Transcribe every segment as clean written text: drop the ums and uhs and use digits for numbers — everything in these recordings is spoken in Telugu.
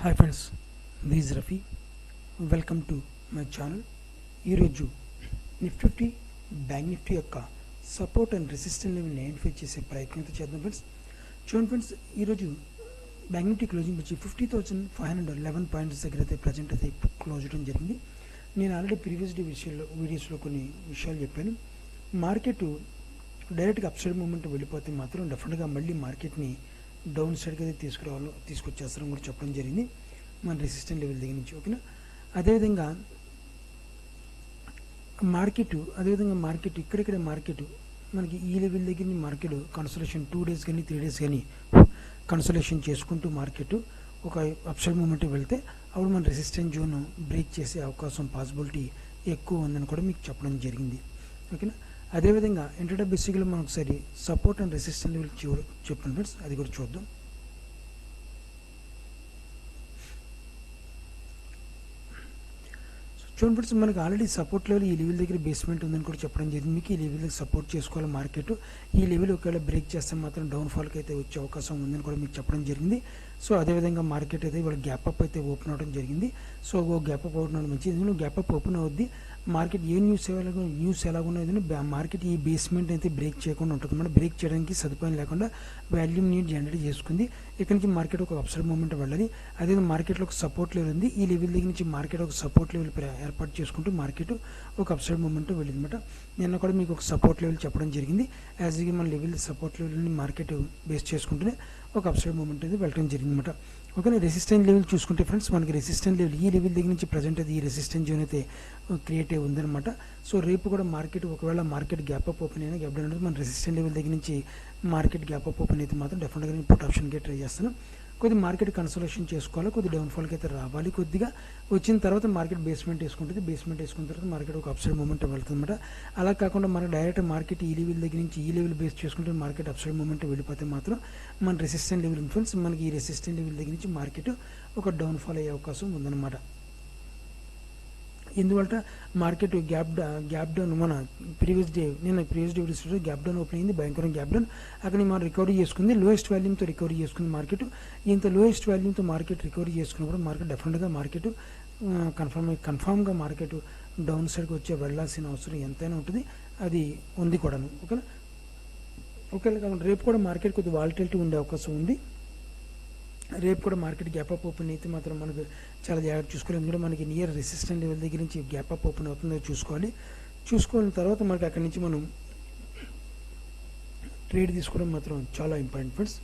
Hi friends, this is Rafi. Welcome to my channel. ఈరోజు నిఫ్టీ బ్యాంక్ నిఫ్టీ యొక్క సపోర్ట్ అండ్ రెసిస్టెన్స్ లెవెల్ని ఐడెంటిఫై చేసే ప్రయత్నం అయితే చేద్దాం ఫ్రెండ్స్. చూడండి ఫ్రెండ్స్, ఈరోజు బ్యాంక్ నిఫ్టీ క్లోజింగ్ వచ్చి 50,511 పాయింట్స్ దగ్గర అయితే ప్రజెంట్ అయితే క్లోజ్ అవడం జరిగింది. నేను ఆల్రెడీ ప్రీవియస్ వీడియోస్లో కొన్ని విషయాలు చెప్పాను. మార్కెట్ డైరెక్ట్గా అప్ సైడ్ మూమెంట్ వెళ్ళిపోతే మాత్రం డెఫినెట్గా మళ్ళీ మార్కెట్ని డౌన్ సైడ్కి అయితే తీసుకొచ్చేస్తారని కూడా చెప్పడం జరిగింది మన రెసిస్టెంట్ లెవెల్ దగ్గర నుంచి. ఓకేనా, అదేవిధంగా మార్కెట్ ఇక్కడిక్కడ మార్కెట్ మనకి ఈ లెవెల్ దగ్గర మార్కెట్ కన్సల్టేషన్ 2 days కానీ 3 days కానీ కన్సల్టేషన్ చేసుకుంటూ మార్కెట్ ఒక అప్సైడ్ మూమెంట్ వెళ్తే అప్పుడు మన రెసిస్టెంట్ జోన్ బ్రేక్ చేసే అవకాశం పాసిబిలిటీ ఎక్కువ ఉందని కూడా మీకు చెప్పడం జరిగింది. ఓకేనా, అదేవిధంగా ఇంటర్డే బేసిక్లో మనం ఒకసారి సపోర్ట్ అండ్ రెసిస్టెంట్ లెవెల్ చెప్పండి ఫ్రెండ్స్, అది కూడా చూద్దాం. చూడండి ఫ్రెండ్స్, మనకి ఆల్రెడీ సపోర్ట్ లెవెల్ ఈ లెవెల్ దగ్గర బేస్మెంట్ ఉందని కూడా చెప్పడం జరిగింది. మీకు ఈ లెవెల్ దగ్గర సపోర్ట్ చేసుకోవాలి మార్కెట్. ఈ లెవెల్ ఒకవేళ బ్రేక్ చేస్తే మాత్రం డౌన్ఫాల్కి అయితే వచ్చే అవకాశం ఉందని కూడా మీకు చెప్పడం జరిగింది. సో అదేవిధంగా మార్కెట్ అయితే ఇవాళ గ్యాప్ అప్ అయితే ఓపెన్ అవ్వడం జరిగింది. సో గ్యాప్ అప్ ఓపెన్ అవ్వడం మంచిది. ఎందుకంటే గ్యాప్ అప్ ఓపెన్ అవుద్ది, మార్కెట్ ఏ న్యూస్ ఎలాగున్నది మార్కెట్ ఈ బేస్మెంట్ అయితే బ్రేక్ చేయకుండా ఉంటుంది. మనం బ్రేక్ చేయడానికి సదుపాయం లేకుండా వాల్యూమ్ నీడ్ జనరేట్ చేసుకుంది. ఇక్కడ నుంచి మార్కెట్ ఒక అప్సైడ్ మూమెంట్ వెళ్ళాలి. అదే మార్కెట్లో ఒక సపోర్ట్ లెవెల్ ఉంది. ఈ లెవెల్ దగ్గర నుంచి మార్కెట్ ఒక సపోర్ట్ లెవెల్ ఏర్పాటు చేసుకుంటూ మార్కెట్ ఒక అప్సైడ్ మూమెంట్ వెళ్ళింది అనమాట. నిన్న కూడా మీకు ఒక సపోర్ట్ లెవెల్ చెప్పడం జరిగింది. యాజ్ గా మన లెవెల్ సపోర్ట్ లెవెల్ని మార్కెట్ బేస్ చేసుకుంటూనే ఒక అప్సైడ్ మూమెంట్ అయితే వెళ్ళడం జరిగింది అనమాట. ఓకే, రెసిస్టెంట్ లెవెల్ చూసుకుంటే ఫ్రెండ్స్, మనకి రెసిస్టెంట్ లెవెల్ ఈ లెవెల్ దగ్గర నుంచి ప్రజెంట్ అయితే ఈ రెసిస్టెంట్ జోన్ అయితే క్రియేట్ అయి ఉందన్నమాట. సో రేపు కూడా మార్కెట్ ఒకవేళ మార్కెట్ గ్యాప్ అప్ ఓపెన్ అయినా గ్యాప్ డౌన్ అనేది మన రెసిస్టెంట్ లెవెల్ దగ్గర నుంచి మార్కెట్ గ్యాప్ అప్ ఓపెన్ అయితే మాత్రం డెఫినెట్గా నేను పుట్ ఆప్షన్కి ట్రై చేస్తాను. కొద్ది మార్కెట్ కన్సల్టేషన్ చేసుకోవాలి, కొద్ది డౌన్ఫాల్కి అయితే రావాలి. కొద్దిగా వచ్చిన తర్వాత మార్కెట్ బేస్మెంట్ వేసుకుంటుంది. బేస్మెంట్ వేసుకున్న తర్వాత మార్కెట్ ఒక అప్సైడ్ మూమెంట్ వెళ్తుంది అనమాట. అలా కాకుండా మనకు డైరెక్ట్ మార్కెట్ ఈ లెవెల్ దగ్గర నుంచి ఈ లెవెల్ బేస్ చేసుకుంటే మార్కెట్ అప్సైడ్ మూమెంట్ వెళ్ళిపోతే మాత్రం మన రెసిస్టెంట్ లెవెల్ ఇన్ఫ్లుయెన్స్ మనకి ఈ రెసిస్టెంట్ లెవెల్ దగ్గర నుంచి మార్కెట్ ఒక డౌన్ఫాల్ అయ్యే అవకాశం ఉందన్నమాట. ఎందువల్ల మార్కెట్ గ్యాప్ డౌన్ మన previous day gap down open అయింది, భయంకరం గ్యాప్ డౌన్. అక్కడ మనం రికవరీ చేసుకుంది, లోయెస్ట్ వాల్యూమ్తో రికవరీ చేసుకుంది మార్కెట్. ఇంత లోయెస్ట్ వాల్యూమ్తో మార్కెట్ రికవరీ చేసుకున్నప్పుడు మార్కెట్ డెఫినెట్గా మార్కెట్ కన్ఫామ్గా మార్కెట్ డౌన్ సైడ్కి వచ్చే వెళ్ళాల్సిన అవసరం ఎంతైనా ఉంటుంది, అది ఉంది కూడాను. ఓకేనా, ఒకవేళ రేపు కూడా మార్కెట్ కొద్దిగా వాలటిలిటీ ఉండే అవకాశం ఉంది. రేపు కూడా మార్కెట్ గ్యాప్ అప్ ఓపెన్ అయితే మాత్రం మనకు చాలా జాగ్రత్త చూసుకోవాలి. ఎందుకంటే మనకి నియర్ రెసిస్టెంట్ లెవెల్ దగ్గర నుంచి గ్యాప్ అప్ ఓపెన్ అవుతుందో చూసుకున్న తర్వాత మనకి అక్కడి నుంచి మనం ట్రేడ్ తీసుకోవడం మాత్రం చాలా ఇంపార్టెంట్ ఫ్రెండ్స్.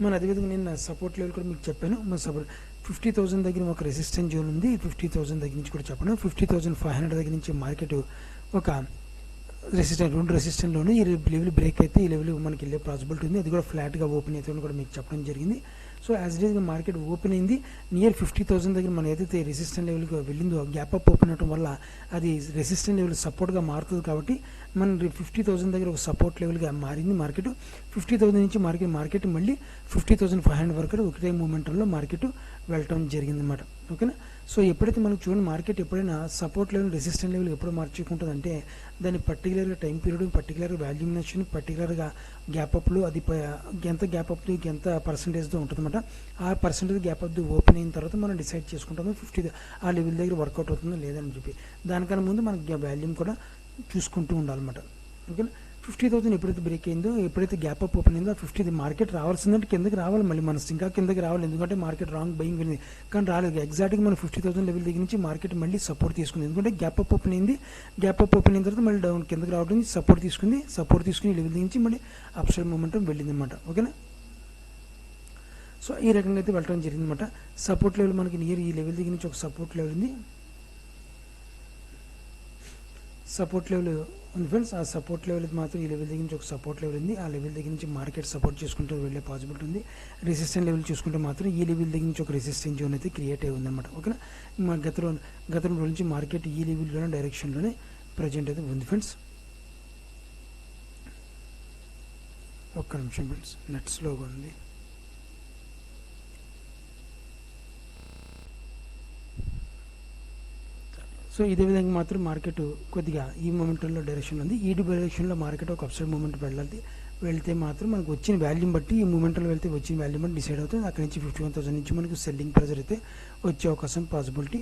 మన అదేవిధంగా నేను సపోర్ట్ లెవెల్ కూడా మీకు చెప్పాను. మన సపోర్ట్ 50,000 దగ్గర ఒక రెసిస్టెంట్ జోన్ ఉంది. 50,000 దగ్గర నుంచి కూడా చెప్పాను. 50,500 దగ్గర నుంచి మార్కెట్ ఒక రెండు రెసిస్టెంట్లోనే ఈ లెవెల్ బ్రేక్ అయితే ఈ లెవెల్ మనకి వెళ్ళే పాసిబిలిటీ ఉంది. అది కూడా ఫ్లాట్గా ఓపెన్ అవుతుంది కూడా మీకు చెప్పడం జరిగింది. సో యాజ్ ఇట్ ఈస్గా మార్కెట్ ఓపెన్ అయింది నియర్ 50,000 దగ్గర మనం ఏదైతే రెసిస్టెంట్ లెవెల్కి వెళ్ళిందో గ్యాప్ అప్ ఓపెన్ అవడం వల్ల అది రెసిస్టెంట్ లెవెల్ సపోర్ట్గా మారుతుంది. కాబట్టి మన 50,000 దగ్గర ఒక సపోర్ట్ లెవెల్గా మారింది మార్కెట్. 50,000 నుంచి మార్కెట్ మళ్ళీ 50,500 వరకు ఒకటే మూమెంట్లో మార్కెట్ వెళ్ళటం జరిగిందన్నమాట. ఓకేనా, సో ఎప్పుడైతే మనకు చూడండి మార్కెట్ ఎప్పుడైనా సపోర్ట్ లెవెల్ రెసిస్టెంట్ లెవెల్ ఎప్పుడు మార్చుకుంటుందంటే దాన్ని పర్టికులర్గా టైం పీరియడ్, పర్టికులర్గా వాల్యూమినేషన్, పర్టికులర్గా గ్యాప్ అప్లు అది ఎంత గ్యాప్ అప్ ఎంత పర్సంటేజ్తో ఉంటుందన్నమాట. ఆ పర్సంటేజ్ గ్యాప్ అప్ ఓపెన్ అయిన తర్వాత మనం డిసైడ్ చేసుకుంటాము 50 ఆ లెవెల్ దగ్గర వర్కౌట్ అవుతుందో లేదని చెప్పి. దానికన్నా ముందు మనకి వాల్యూమ్ కూడా చూసుకుంటూ ఉండాలన్నమాట. ఓకేనా, 50,000 ఎప్పుడైతే బ్రేక్ అయిందో, ఎప్పుడైతే గ్యాప్ అప్ ఓపెన్ అయిందో 50 మార్కెట్ రావాల్సిందంటే కిందకి రావాలి, మళ్ళీ మన ఇంకా కిందకి రావాలి. ఎందుకంటే మార్కెట్ రాంగ్ బయింగ్ వెళ్ళింది కానీ రాలేదు. ఎగ్జాక్ట్గా మన 50,000 లెవెల్ దగ్గర నుంచి మార్కెట్ మళ్ళీ సపోర్ట్ తీసుకుంది. ఎందుకంటే గ్యాప్ అప్ ఓపెన్ అయింది, గ్యాప్ అప్ ఓపెన్ అయిన తర్వాత మళ్ళీ డౌన్ కిందకి రావడం సపోర్ట్ తీసుకుని లెవెల్ దగ్గర నుంచి మళ్ళీ అప్సైడ్ మూమెంటం వెళ్ళింది అనమాట. ఓకేనా, సో ఈ రకంగా అయితే వెళ్ళడం జరిగింది అనమాట. సపోర్ట్ లెవెల్ మనకి నియర్ ఈ లెవెల్ దగ్గర నుంచి ఒక సపోర్ట్ లెవెల్ ఉంది, సపోర్ట్ లెవెల్ ఉంది ఫ్రెండ్స్. ఆ సపోర్ట్ లెవెల్ మాత్రం ఈ లెవెల్ దగ్గర నుంచి ఒక సపోర్ట్ లెవెల్ ఉంది. ఆ లెవెల్ దగ్గర నుంచి మార్కెట్ సపోర్ట్ చేసుకుంటూ వెళ్ళే పాసిబిలిటీ ఉంది. రెసిస్టెంట్ లెవెల్ చూసుకుంటే మాత్రం ఈ లెవెల్ దగ్గర నుంచి ఒక రెసిస్టెంట్ జోన్ అయితే క్రియేట్ అయి ఉందన్నమాట. ఓకేనా, గత రోజు నుంచి మార్కెట్ ఈ లెవెల్లోనే డైరెక్షన్లోనే ప్రజెంట్ అయితే ఉంది ఫ్రెండ్స్. ఒక్క నిమిషం ఫ్రెండ్స్, నెట్ స్లోగా ఉంది. సో ఇదే విధంగా మాత్రం మార్కెట్ కొద్దిగా ఈ మూమెంట్లో డైరెక్షన్ ఉంది. ఈ డైరెక్షన్లో మార్కెట్ ఒక అప్సైడ్ మూమెంట్ వెళ్ళాలి. వెళ్తే మాత్రం మనకు వచ్చిన వాల్యూమ్ బట్టి ఈ మూమెంట్లో వెళ్తే వచ్చిన వాల్యూమ్ బట్టి డిసైడ్ అవుతుంది. అక్కడి నుంచి 51,000 నుంచి మనకు సెల్లింగ్ ప్రెజర్ అయితే వచ్చే అవకాశం పాసిబిలిటీ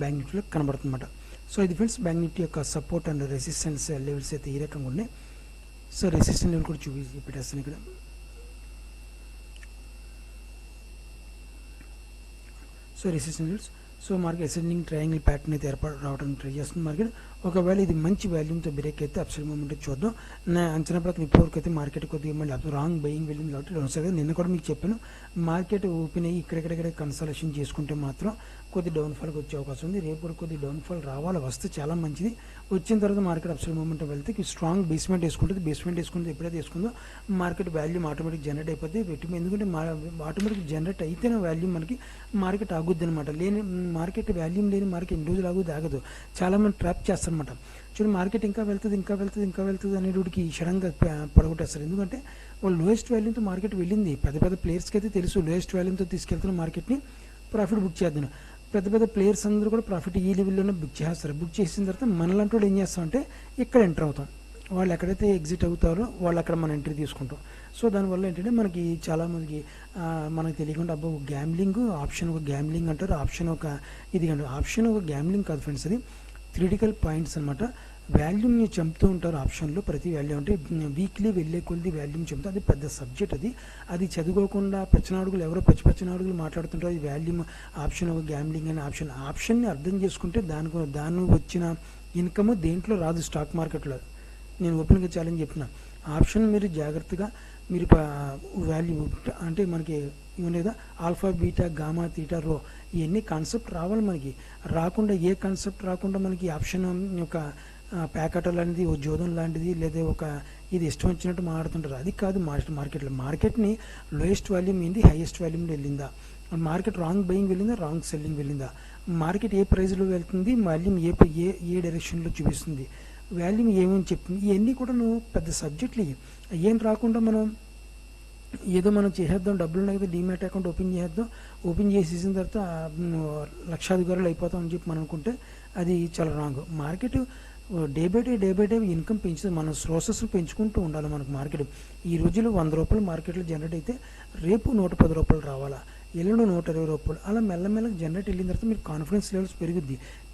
బ్యాంక్ నిఫ్టీలో కనబడుతుందన్నమాట. సో ఇది ఫ్రెండ్స్ బ్యాంక్ నిఫ్టీ యొక్క సపోర్ట్ అండ్ రెసిస్టెన్స్ లెవెల్స్ అయితే ఈ రకంగా ఉన్నాయి. సో రెసిస్టెన్స్ లెవెల్ కూడా పెట్టేస్తాను ఇక్కడ. So resistance levels, so market ascending triangle pattern అయితే రావడానికి ట్రై చేస్తుంది మార్కెట్. ఒకవేళ ఇది మంచి వాల్యూమ్తో బ్రేక్ అయితే అప్సైడ్ మూమెంట్ చూద్దాం. నా అంచనా ప్రకారం ఇప్పటివరకు అయితే మార్కెట్ కొద్దిగా మళ్ళీ రాంగ్ బయింగ్ వెళ్ళింది కాబట్టి డౌన్ సైడ్. నిన్న కూడా మీకు చెప్పాను, మార్కెట్ ఓపెన్ అయ్యి ఇక్కడెక్కడ కన్సల్టేషన్ చేసుకుంటే మాత్రం కొద్ది డౌన్ఫాల్కి వచ్చే అవకాశం ఉంది. రేపు కూడా కొద్ది డౌన్ఫాల్ రావాలి, వస్తే చాలా మంచిది. వచ్చిన తర్వాత మార్కెట్ అప్సైడ్ మూమెంట్ వెళ్తే స్ట్రాంగ్ బేస్మెంట్ వేసుకుంటుంది. బేస్మెంట్ వేసుకుంటే ఎప్పుడైతే వేసుకుందో మార్కెట్ వాల్యూమ్ ఆటోమేటిక్ జనరేట్ అయిపోతుంది. ఎందుకంటే ఆటోమేటిక్ జనరేట్ అయితేనే వాల్యూమ్ మనకి మార్కెట్ ఆగుద్ది అనమాట. లేని మార్కెట్ వాల్యూమ్ లేని మార్కెట్ ఎన్ని రోజులు ఆగదు. చాలామంది ట్రాప్ చేస్తారనమాట. చూడండి, మార్కెట్ ఇంకా వెళ్తుంది అనేటికి సడన్గా పడగొట్టేస్తారు. ఎందుకంటే వాళ్ళు లోయెస్ట్ వాల్యూమ్తో మార్కెట్ వెళ్ళింది. పెద్ద ప్లేయర్స్కి అయితే తెలుసు లోయెస్ట్ వాల్యూమ్తో తీసుకెళ్తున్న మార్కెట్ని ప్రాఫిట్ బుక్ చేద్దాను. పెద్ద ప్లేయర్స్ అందరూ కూడా ప్రాఫిట్ ఈ లెవెల్లోనే బుక్ చేస్తారు. బుక్ చేసిన తర్వాత మనలాంటి వాళ్ళు ఏం చేస్తామంటే ఇక్కడ ఎంటర్ అవుతాం. వాళ్ళు ఎక్కడైతే ఎగ్జిట్ అవుతారో వాళ్ళు అక్కడ మనం ఎంట్రీ తీసుకుంటాం. సో దానివల్ల ఏంటంటే మనకి చాలామందికి మనకు తెలియకుండా అబ్బో గ్యామ్లింగ్, ఆప్షన్ ఒక గ్యామ్లింగ్ అంటారు, ఆప్షన్ ఒక ఇది కంటే ఆప్షన్ ఒక గ్యామ్లింగ్ కాదు ఫ్రెండ్స్, అది క్రిటికల్ పాయింట్స్ అనమాట. వాల్యూమ్ని చంపుతూ ఉంటారు ఆప్షన్లో. ప్రతి వాల్యూ అంటే వీక్లీ వెళ్ళే కొద్ది వాల్యూమ్ చంపుతూ, అది పెద్ద సబ్జెక్ట్. అది చదువుకోకుండా పెచ్చనాడుగులు ఎవరో పెచ్చనాడుగులు మాట్లాడుతుంటారు. అది వాల్యూమ్ ఆప్షన్ ఒక గ్యామ్లింగ్ అనే ఆప్షన్ని అర్థం చేసుకుంటే దాని వచ్చిన ఇన్కమ్ దేంట్లో రాదు. స్టాక్ మార్కెట్లో నేను ఓపెన్గా ఛాలెంజ్ చెప్తున్నా. ఆప్షన్ మీరు జాగ్రత్తగా మీరు వాల్యూ అంటే మనకి ఇవన్నీ కదా ఆల్ఫా బీటా గామా తీటా రో ఇవన్నీ కాన్సెప్ట్ రావాలి మనకి. రాకుండా ఏ కాన్సెప్ట్ రాకుండా మనకి ఆప్షన్ ఒక ప్యాకెట్ లాంటిది, ఓ జోదం లాంటిది, లేదా ఒక ఇది ఇష్టం వచ్చినట్టు మాట్లాడుతుంటారు. అది కాదు మార్కెట్లో. మార్కెట్ని లోయెస్ట్ వాల్యూమ్ ఏంది, హైయెస్ట్ వాల్యూమ్ వెళ్ళిందా, మార్కెట్ రాంగ్ బయింగ్ వెళ్ళిందా, రాంగ్ సెల్లింగ్ వెళ్ళిందా, మార్కెట్ ఏ ప్రైజ్లో వెళ్తుంది, వాల్యూమ్ ఏ డైరెక్షన్లో చూపిస్తుంది, వాల్యూమ్ ఏమేమి చెప్తుంది, ఇవన్నీ కూడా నువ్వు పెద్ద సబ్జెక్టులు. ఏం రాకుండా మనం ఏదో మనం చేసేద్దాం, డబ్బులు ఉన్నాయి కదా డీమ్యాట్ అకౌంట్ ఓపెన్ చేసేసిన తర్వాత లక్షాధికారులు అయిపోతాం అని చెప్పి మనం అనుకుంటే అది చాలా wrong. Market day by day income పెంచుతుంది. మన సోర్సెస్ పెంచుకుంటూ ఉండాలి మనకు. మార్కెట్ ఈ రోజులు 100 రూపాయలు మార్కెట్లో జనరేట్ అయితే రేపు 110 రూపాయలు రావాలా, ఎల్లుండి 120 రూపాయలు, అలా మెల్లమెల్లగా జనరేట్ వెళ్ళిన తర్వాత మీరు కాన్ఫిడెన్స్ లెవెల్స్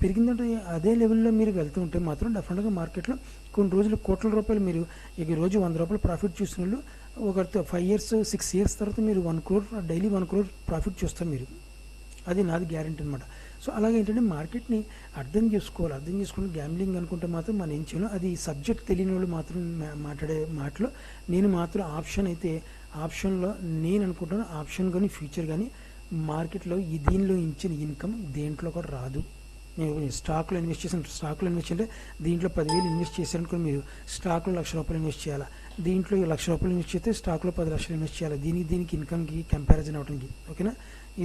పెరిగిందంటే అదే లెవెల్లో మీరు వెళ్తూ ఉంటే మాత్రం డెఫినెట్గా మార్కెట్లో కొన్ని రోజులు కోట్ల రూపాయలు మీరు ఈ రోజు 100 రూపాయలు ప్రాఫిట్ చూసిన వాళ్ళు ఒక 5 ఇయర్స్ 6 ఇయర్స్ తర్వాత మీరు 1 crore డైలీ 1 crore ప్రాఫిట్ చూస్తారు మీరు. అది నాది గ్యారెంటీ అనమాట. సో అలాగే ఏంటంటే మార్కెట్ని అర్థం చేసుకుని గ్యామ్లింగ్ అనుకుంటే మాత్రం మనం ఏం చేయను. అది సబ్జెక్ట్ తెలియని వాళ్ళు మాత్రం మాట్లాడే మాటలు. నేను మాత్రం ఆప్షన్లో నేను అనుకుంటాను ఆప్షన్ కానీ ఫ్యూచర్ కానీ మార్కెట్లో దీనిలో ఇచ్చిన ఇన్కమ్ దేంట్లో కూడా రాదు. నేను స్టాక్లో ఇన్వెస్ట్ అంటే దీంట్లో 10,000 ఇన్వెస్ట్ చేశారనుకో, మీరు స్టాక్లో 1,00,000 రూపాయలు ఇన్వెస్ట్ చేయాలా, దీంట్లో 1,00,000 రూపాయలు ఇన్వెస్ట్ చేస్తే స్టాక్లో 10 లక్షలు ఇన్వెస్ట్ చేయాలి. దీనికి ఇన్కమ్కి కంపారిజన్ అవడానికి. ఓకేనా,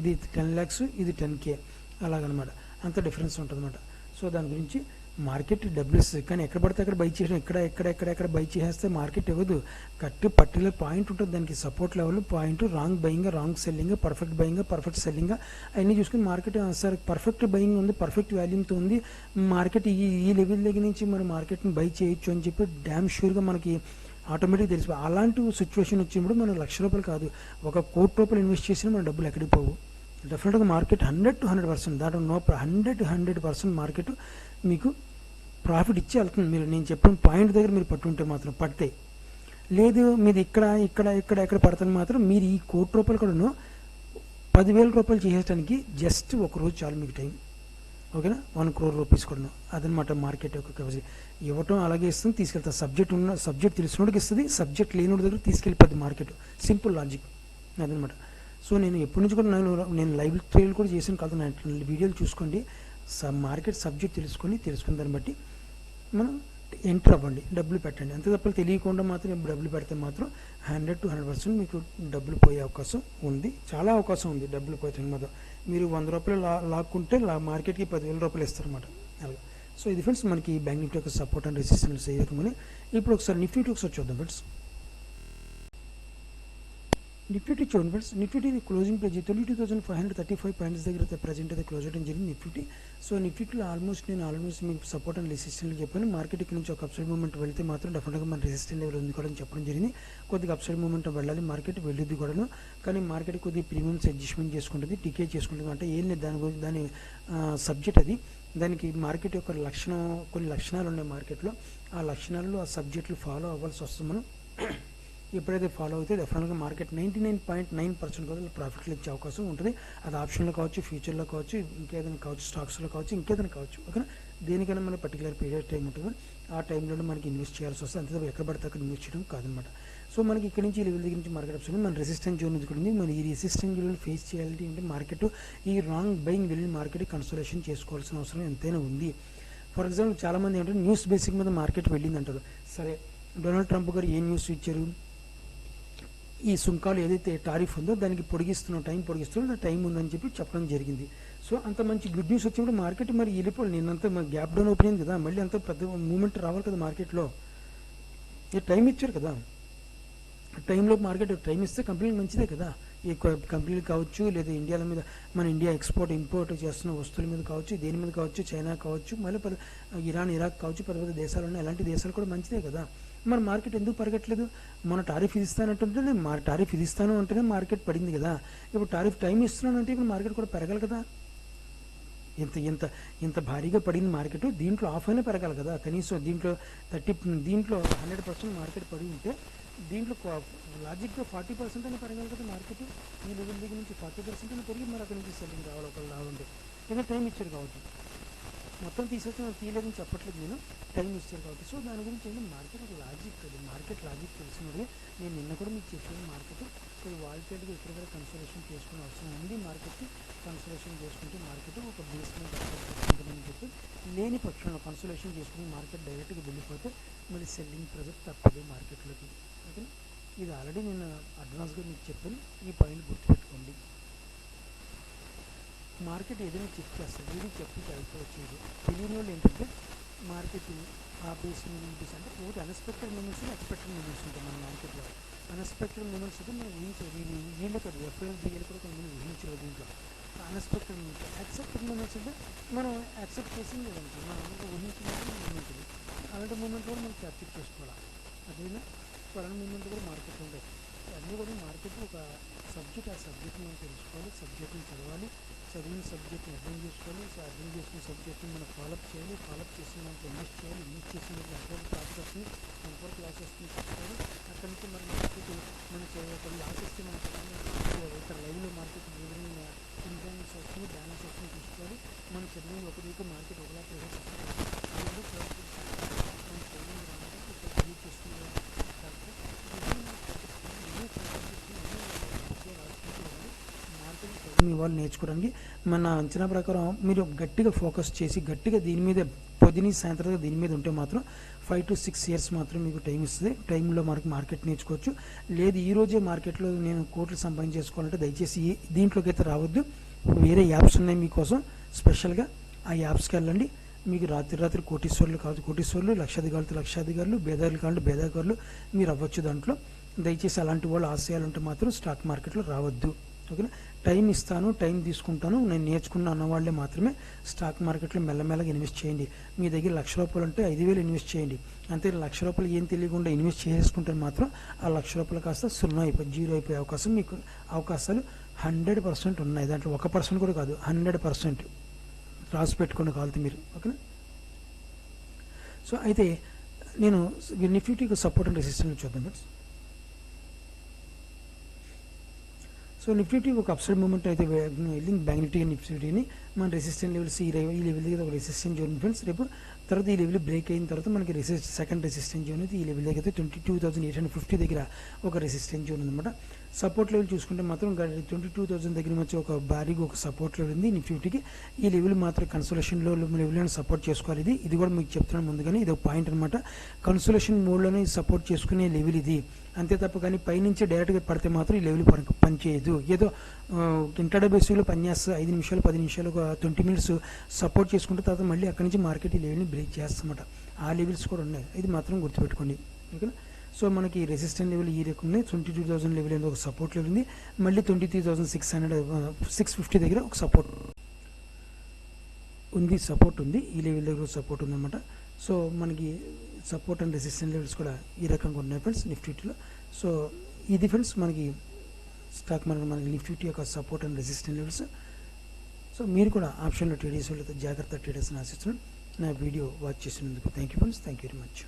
ఇది 10 lakhs, ఇది 10K, అలాగనమాట. అంత డిఫరెన్స్ ఉంటుంది అనమాట. సో దాని గురించి మార్కెట్ డబ్బులు ఇస్తుంది, కానీ ఎక్కడ పడితే అక్కడ బై చేయడం, ఎక్కడ బై చేస్తే మార్కెట్ ఇవ్వదు. పర్టికులర్ పాయింట్ ఉంటుంది దానికి, support level point, wrong buying, wrong selling, perfect buying, perfect selling, అవన్నీ చూసుకుని మార్కెట్ సార్ పర్ఫెక్ట్ బయింగ్ ఉంది, పర్ఫెక్ట్ వాల్యూమ్తో ఉంది మార్కెట్, ఈ లెవెల్ దగ్గర నుంచి మనం మార్కెట్ని బై చేయొచ్చు అని చెప్పి డ్యామ్ షూర్గా మనకి ఆటోమేటిక్ తెలిసిపోయి. అలాంటి సిచ్యువేషన్ వచ్చినప్పుడు మనం 1,00,000 రూపాయలు కాదు, 1 కోటి రూపాయలు ఇన్వెస్ట్ చేసినా మన డబ్బులు ఎక్కడికి పోవు. డెఫినెట్గా మార్కెట్ 100 to 100% దాంట్లో 100% మార్కెట్ మీకు ప్రాఫిట్ ఇచ్చి వెళ్తుంది. మీరు నేను చెప్పిన పాయింట్ దగ్గర మీరు పట్టుంటే మాత్రం పడతాయి. లేదు మీది ఇక్కడ పడతాను మాత్రం మీరు ఈ 1 కోటి రూపాయలు కూడా 10,000 రూపాయలు చేసేయడానికి జస్ట్ ఒక రోజు చాలు మీకు టైం. ఓకేనా, 1 crore రూపీస్ కూడా అదనమాట మార్కెట్ యొక్క కెపాసిటీ. ఇవ్వటం అలాగే ఇస్తుంది, తీసుకెళ్తారు. సబ్జెక్ట్ తెలిసినోడికి ఇస్తుంది, సబ్జెక్ట్ లేనివాడి దగ్గర తీసుకెళ్ళిపోద్ది మార్కెట్. సింపుల్ లాజిక్ అదనమాట. సో నేను ఎప్పటి నుంచి కూడా నేను లైవ్ ట్రేల్ కూడా చేసాను కాదు, నా వీడియోలు చూసుకోండి. మార్కెట్ సబ్జెక్ట్ తెలుసుకున్న దాన్ని బట్టి మనం ఎంటర్ అవ్వండి, డబ్బులు పెట్టండి. అంతే తప్ప తెలియకుండా మాత్రం డబ్బులు పెడితే మాత్రం 100 to 100% మీకు డబ్బులు పోయే అవకాశం ఉంది, చాలా అవకాశం ఉంది డబ్బులు పోతే మాత్రం. మీరు 100 రూపాయలు లాక్కుంటే మార్కెట్కి 10,000 రూపాయలు ఇస్తారన్నమాట అలాగా. సో ఇది ఫ్రెండ్స్ మనకి బ్యాంక్ నిఫ్టీ యొక్క సపోర్ట్ అండ్ రెసిస్టెన్స్ ఏ రకమని. ఇప్పుడు ఒకసారి నిఫ్టీ ఒకసారి చూద్దాం ఫ్రెండ్స్. నిఫ్టీ చూడండి friends, nifty closing price 22,535 points దగ్గర ప్రజెంట్ అయితే క్లోజ్ అవడం జరిగింది నిఫ్టీ. సో నిఫ్టీలో నేను మీకు సపోర్ట్ అండ్ రెసిస్టెంట్ చెప్పాను. మార్కెట్ ఇక్కడ నుంచి ఒక అప్సైడ్ మూమెంట్ వెళ్తే మాత్రం డెఫినెట్గా మన రెసిస్టెంట్ లెవెల్ ఉంది కూడా చెప్పడం జరిగింది. కొద్దిగా అప్సైడ్ మూమెంట్ వెళ్ళాలి, మార్కెట్ వెళ్ళింది కూడాను. కానీ మార్కెట్ కొద్దిగా ప్రీమియమ్స్ అడ్జస్ట్మెంట్ చేసుకుంటుంది, టికే చేసుకుంటుంది. అంటే ఏం లేదు దాని గురించి, దాని సబ్జెక్ట్ అది. దానికి మార్కెట్ యొక్క కొన్ని లక్షణాలు ఉన్నాయి మార్కెట్లో. ఆ లక్షణాలు ఆ సబ్జెక్టులు ఫాలో అవ్వాల్సి వస్తుంది. మనం ఎప్పుడైతే ఫాలో అయితే డెఫినెట్గా మార్కెట్ 99.9% కూడా ప్రాఫిట్లు ఇచ్చే అవకాశం ఉంటుంది. అది ఆప్షన్లో కావచ్చు, ఫ్యూచర్లో కావచ్చు, ఇంకేదైనా కావచ్చు, స్టాక్స్లో కావచ్చు, ఇంకేదైనా కావచ్చు. ఓకేనా, దేనికైనా మన పర్టికులర్ పీరియడ్ టైం ఉంటుంది, ఆ టైంలోనే మనకి ఇన్వెస్ట్ చేయాల్సి వస్తుంది. అంతే ఎక్కడ పడితే అక్కడ ఇన్వెస్ట్ చేయడం కాదనమాట. సో మనకి ఇక్కడ నుంచి లెవెల్ దగ్గర నుంచి మార్కెట్ వస్తుంది. మన రెసిస్టెన్స్ జోన్ నుంచి కూడా ఉంది. మన ఈ రెసిస్టెన్స్ జోన్ ఫేస్ చేయాలి అంటే మార్కెట్ ఈ రాంగ్ బయింగ్ వెళ్ళి మార్కెట్ కన్సోలేషన్ చేసుకోవాల్సిన అవసరం ఎంతైనా ఉంది. ఫర్ ఎగ్జాంపుల్ చాలామంది ఏంటంటే న్యూస్ బేసిక్ మీద మార్కెట్ వెళ్ళింది అంటారు. సరే, డొనాల్డ్ ట్రంప్ గారు ఏ న్యూస్ ఇచ్చారు? ఈ సుంకాలు ఏదైతే టారిఫ్ ఉందో దానికి టైం పొడిగిస్తున్నా టైం ఉందని చెప్పడం జరిగింది. సో అంత మంచి గుడ్ న్యూస్ వచ్చినప్పుడు మార్కెట్ మరి వెళ్ళిపోవాలి. నిన్నంతా గ్యాప్ డౌన్ ఓపెన్ అయింది కదా, మళ్ళీ అంత పెద్ద మూమెంట్ రావాలి కదా మార్కెట్లో. టైం ఇచ్చారు కదా, టైంలో మార్కెట్ టైం ఇస్తే కంపెనీకి మంచిదే కదా. ఈ కంపెనీలు కావచ్చు, లేదా ఇండియాల మీద మన ఇండియా ఇంపోర్ట్ చేస్తున్న వస్తువుల మీద కావచ్చు, దేని మీద కావచ్చు, చైనా కావచ్చు, మళ్ళీ ఇరాన్, ఇరాక్ కావచ్చు, పెద్ద పెద్ద దేశాలు ఉన్నాయి. అలాంటి దేశాలు కూడా మంచిదే కదా. మరి మార్కెట్ ఎందుకు పెరగట్లేదు? మన టారిఫ్ విధిస్తానంటుంటే టారిఫ్ విధిస్తాను అంటేనే మార్కెట్ పడింది కదా. ఇప్పుడు టారిఫ్ టైం ఇస్తున్నాను అంటే ఇప్పుడు మార్కెట్ కూడా పెరగాలి కదా. ఇంత భారీగా పడింది మార్కెట్, దీంట్లో ఆఫ్ అయినా పెరగాలి కదా కనీసం. దీంట్లో 100% మార్కెట్ పడి ఉంటే దీంట్లో లాజిక్గా 40% అయినా పెరగాలి కదా మార్కెట్. ఈ లెవెల్ దగ్గర నుంచి 40% అయినా పెరిగి మరి అక్కడ నుంచి సెల్లింగ్ రావాలి, ఒకళ్ళు రావాలంటే. ఏదైనా టైం ఇచ్చారు కాబట్టి, మొత్తం తీయలేదని చెప్పట్లేదు నేను, టైం ఇచ్చారు కాబట్టి. సో దాని గురించి ఏంటి, మార్కెట్ ఒక లాజిక్, అది మార్కెట్ లాజిక్ తెలిసినది. నేను నిన్న కూడా మీకు చెప్పాను, మార్కెట్ కొద్ది వాల్టైల్గా ఎక్కడికైనా కన్సల్టేషన్ చేసుకునే అవసరం ఉంది. మార్కెట్కి కన్సల్టేషన్ చేసుకుంటే మార్కెట్ ఒక బేస్మెంట్ చేసుకుంటుందని చెప్పి, లేని పక్షంలో కన్సల్టేషన్ చేసుకుని మార్కెట్ డైరెక్ట్గా వెళ్ళిపోతే మళ్ళీ సెల్లింగ్ ప్రెజర్ తప్పదు మార్కెట్లోకి. ఓకే, ఇది ఆల్రెడీ నేను అడ్వాన్స్గా మీకు చెప్పాను, ఈ పాయింట్ గుర్తుపెట్టుకోండి. మార్కెట్ ఏదైనా చెక్ చేస్తుంది, ఇది చెప్పి అయిపోవచ్చేది. తెలియని వాళ్ళు ఏంటంటే మార్కెట్ ఆ బేస్ మీద ఈ బేస్ అంటే ఒకటి అన్ఎక్స్పెక్టెడ్ మూమెంట్స్, ఎక్స్పెక్టెడ్ మూమెంట్స్ ఉంటాయి మన మార్కెట్లో. అన్ఎక్స్పెక్టెడ్ మూమెంట్స్ అయితే మనం వీళ్ళు కాదు, ఎఫ్ఐఎల్ బిఎల్ కూడా కొంతమంది ఊహించలేదు దీంట్లో. అన్ఎక్స్పెక్టెడ్ మూమెంట్స్, యాక్సెప్టెడ్ మూమెంట్స్ అంటే మనం యాక్సెప్ట్ చేసింది లేదంటే మనం ఊహించినట్టు మూమెంట్ ఇది. అలాంటి మూమెంట్ కూడా మనం క్యాప్చర్ చేసుకోవాలి. అదేనా అలాంటి మూమెంట్ కూడా మార్కెట్లో ఉంటాయి. అన్నీ కూడా మార్కెట్ ఒక సబ్జెక్ట్, ఆ సబ్జెక్ట్ని మనం తెలుసుకోవాలి, సబ్జెక్ట్ని చదవాలి, చదివిన సబ్జెక్ట్ని అర్థం చేసుకోవాలి, అర్థం చేసుకున్న సబ్జెక్ట్ని మనం ఫాలోఅప్ చేయాలి, ఫాలోఅప్ చేసిన దాంట్లో ఇన్వెస్ట్ చేయాలి, ఇన్వెస్ట్ చేసిన దాంట్లో ఎంతవరకు ప్రాఫిట్ వస్తుంది, ఎంతవరకు లాస్ వస్తుంది చూసుకోవాలి. అక్కడి నుంచి మరి మార్కెట్ మనం లాస్ వస్తే మనం ఇక్కడ లైవ్లో మార్కెట్ ఏదైనా ఇన్బ్యాలెన్స్ వస్తుంది, బ్యాలెన్స్ వస్తుంది చూసుకోవాలి. మనం చదివిన ఒక వీక్ మార్కెట్ ఒకలా మీ వాళ్ళు నేర్చుకోవడానికి మన అంచనా ప్రకారం మీరు గట్టిగా ఫోకస్ చేసి గట్టిగా దీని మీద పొద్దున సాయంత్రం దీని మీద ఉంటే మాత్రం 5 to 6 years మాత్రం మీకు టైం ఇస్తుంది. టైంలో మనకు మార్కెట్ నేర్చుకోవచ్చు. లేదు ఈరోజే మార్కెట్లో నేను కోట్లు సంపాదించేసుకోవాలంటే దయచేసి దీంట్లోకి అయితే రావద్దు. వేరే యాప్స్ ఉన్నాయి మీకోసం స్పెషల్గా, ఆ యాప్స్కి వెళ్ళండి. మీకు రాత్రి కోటీశ్వర్లు కాదు కోటీశ్వర్లు, లక్షాధికారులు, బేదారులు కావాలంటే బేదారులు మీరు అవ్వచ్చు దాంట్లో. దయచేసి అలాంటి వాళ్ళు ఆశయాలు ఉంటే మాత్రం స్టాక్ మార్కెట్లో రావద్దు. ఓకేనా, టైం ఇస్తాను, టైం తీసుకుంటాను, నేను నేర్చుకున్న అన్న వాళ్ళే మాత్రమే స్టాక్ మార్కెట్లో మెల్లమెల్లగా ఇన్వెస్ట్ చేయండి. మీ దగ్గర ₹1,00,000 ఉంటే 5,000 ఇన్వెస్ట్ చేయండి. అంతే ₹1,00,000 ఏం తెలియకుండా ఇన్వెస్ట్ చేసుకుంటే మాత్రం ఆ ₹1,00,000 కాస్త జీరో అయిపోయే అవకాశం మీకు అవకాశాలు 100% ఉన్నాయి. దాంట్లో 1% కూడా కాదు, 100% రాసి పెట్టుకోండి కావాలంటే మీరు. ఓకేనా, సో అయితే నేను నిఫ్టీకి సపోర్ట్ అండ్ రెసిస్టెన్స్ చూద్దాం ఫ్రెండ్స్. సో నిఫ్టీ ఒక అప్సైడ్ మూమెంట్ అయితే వెళ్ళింది, బ్యాంక్ నిఫ్టీని మన రెసిస్టెంట్ లెవెల్స్ ఈ లెవెల్ దగ్గర ఒక రెసిస్టెంట్ జోన్ ఫ్రెండ్స్. రేపు తర్వాత ఈ లెవెల్ బ్రేక్ అయిన తర్వాత మనకి సెకండ్ రెసిస్టెంట్ జోన్ అయితే ఈ లెవెల్ దగ్గర 22,850 దగ్గర ఒక రెసిస్టెంట్ జోన్ అనమాట. సపోర్ట్ లెవెల్ చూసుకుంటే మాత్రం 22,000 దగ్గర నుంచి ఒక భారీగా ఒక సపోర్ట్ లెవెల్ ఉంది నిఫ్టీకి. ఈ లెవెల్ మాత్రం కన్సోలేషన్లో లెవెల్ సపోర్ట్ చేసుకోవాలి. ఇది కూడా మీకు చెప్తున్నాను ముందుగానే, ఇది ఒక పాయింట్ అనమాట. కన్సోలేషన్ మోడ్లోనే సపోర్ట్ చేసుకునే లెవెల్ ఇది, అంతే తప్ప కానీ పైనుంచి డైరెక్ట్గా పడితే మాత్రం ఈ లెవెల్ పనిచేయదు. ఏదో ఇంటర్డే బేసిక్లో పనిచేస్తే 5 నిమిషాలు 10 నిమిషాలు 20 minutes సపోర్ట్ చేసుకుంటే తర్వాత మళ్ళీ అక్కడి నుంచి మార్కెట్ ఈ లెవెల్ని బ్రేక్ చేస్తామన్నమాట. ఆ లెవెల్స్ కూడా ఉన్నాయి, ఇది మాత్రం గుర్తుపెట్టుకోండి. ఓకేనా, సో మనకి రెసిస్టెంట్ లెవెల్ ఈ రకంగా 22,000 లెవెల్ అనేది ఒక సపోర్ట్ లెవెల్ ఉంది. మళ్ళీ 23,600 650 దగ్గర ఒక సపోర్ట్ ఉంది. ఈ లెవెల్ దగ్గర సపోర్ట్ ఉందన్నమాట. సో మనకి సపోర్ట్ అండ్ రెసిస్టెంట్ లెవెల్స్ కూడా ఈ రకంగా ఉన్నాయి ఫ్రెండ్స్ నిఫ్టీలో. సో ఇది ఫ్రెండ్స్ మనకి స్టాక్ మనకి నిఫ్టీ యొక్క support and resistant levels. So మీరు కూడా ఆప్షన్లో ట్రేడ్ చేసే వాళ్ళతో జాగ్రత్త ట్రేడర్స్ని ఆశిస్తున్నాను. నా వీడియో వాచ్ చేసినందుకు thank you friends. Thank you very much.